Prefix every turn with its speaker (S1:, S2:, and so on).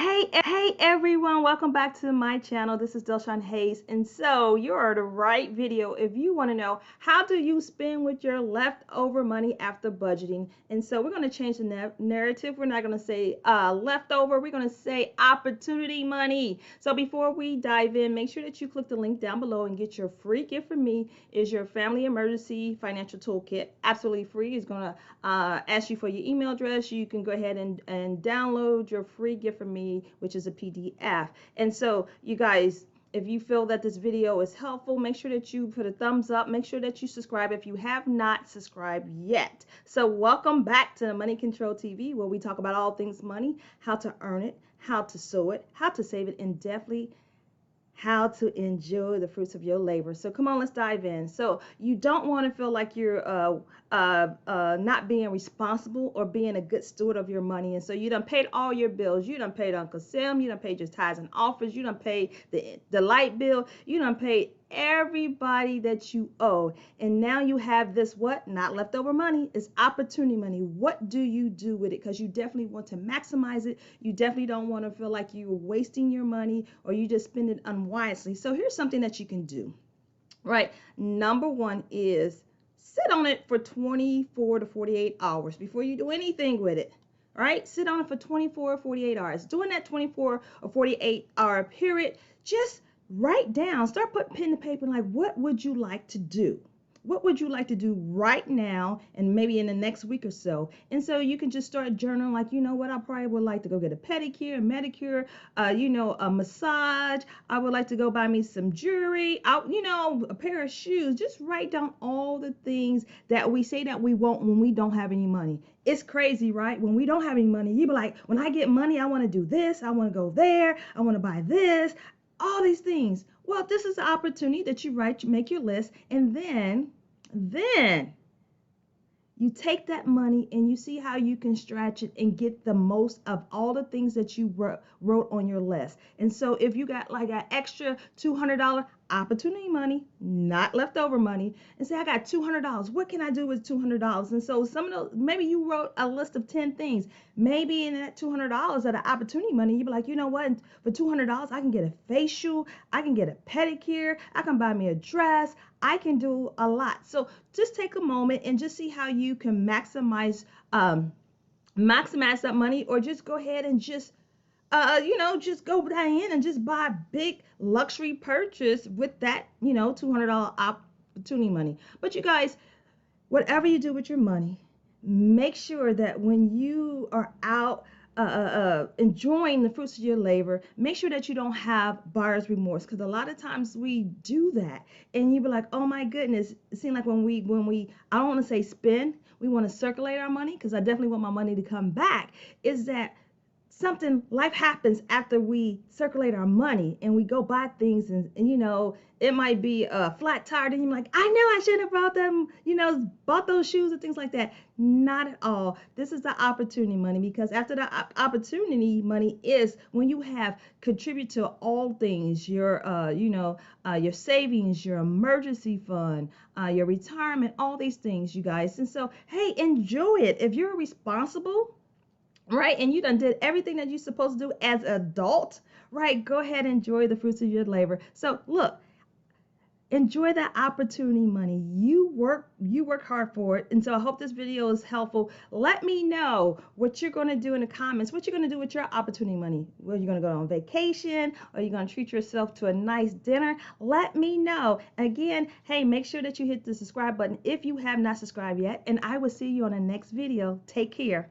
S1: Hey everyone, welcome back to my channel. This is Shawn Hayes, and so you're the right video if you want to know how do you spend with your leftover money after budgeting. And so we're going to change the narrative. We're not going to say leftover, we're going to say opportunity money. So before we dive in, make sure that you click the link down below and get your free gift from me. Is your family emergency financial toolkit. Absolutely free. It's going to ask you for your email address. You can go ahead and download your free gift from me, which is a PDF. And so you guys, if you feel that this video is helpful, make sure that you put a thumbs up. Make sure that you subscribe if you have not subscribed yet. So welcome back to Money Control TV, where we talk about all things money, how to earn it, how to sow it, how to save it, and definitely how to enjoy the fruits of your labor. So come on, let's dive in. So you don't want to feel like you're not being responsible or being a good steward of your money. And so you done paid all your bills. You done paid Uncle Sam. You done paid your tithes and offers. You done paid the light bill. You done paid everybody that you owe. And now you have this what? Not leftover money. It's opportunity money. What do you do with it? Because you definitely want to maximize it. You definitely don't want to feel like you're wasting your money or you just spend it unwisely. So here's something that you can do. Right. Number one is sit on it for 24 to 48 hours before you do anything with it. Right? Sit on it for 24 or 48 hours. During that 24 or 48 hour period, just write down, start putting pen to paper, like what would you like to do? What would you like to do right now and maybe in the next week or so? And so you can just start journaling like, you know what, I probably would like to go get a pedicure, a manicure, a massage. I would like to go buy me some jewelry, a pair of shoes. Just write down all the things that we say that we want when we don't have any money. It's crazy, right? When we don't have any money, you be like, when I get money, I want to do this. I want to go there. I want to buy this. All these things. Well, this is the opportunity that you make your list, and then you take that money and you see how you can stretch it and get the most of all the things that you wrote on your list. And so if you got like an extra $200 opportunity money, not leftover money, and say, I got $200. What can I do with $200? And so some of those, maybe you wrote a list of 10 things. Maybe in that $200 of the opportunity money, you'd be like, you know what? For $200, I can get a facial, I can get a pedicure, I can buy me a dress, I can do a lot. So just take a moment and just see how you can maximize that money, or just go ahead and just just go down in and just buy a big luxury purchase with that, $200 opportunity money. But you guys, whatever you do with your money, make sure that when you are out enjoying the fruits of your labor, make sure that you don't have buyer's remorse, because a lot of times we do that, and you be like, oh my goodness. It seems like when we I don't want to say spend, we want to circulate our money, because I definitely want my money to come back, is that life happens after we circulate our money and we go buy things, and it might be a flat tire, and you're like, I know I should have brought them, bought those shoes and things like that. Not at all. This is the opportunity money, because after the opportunity money is when you have contribute to all things, your your savings, your emergency fund, your retirement, all these things, you guys. And so, hey, enjoy it. If you're responsible, right, and you done did everything that you're supposed to do as an adult, right, go ahead and enjoy the fruits of your labor. So look, enjoy that opportunity money. You work hard for it. And so I hope this video is helpful. Let me know what you're going to do in the comments. What you're going to do with your opportunity money. Well, you're going to go on vacation, or you're going to treat yourself to a nice dinner. Let me know. Again, hey, make sure that you hit the subscribe button if you have not subscribed yet, and I will see you on the next video. Take care.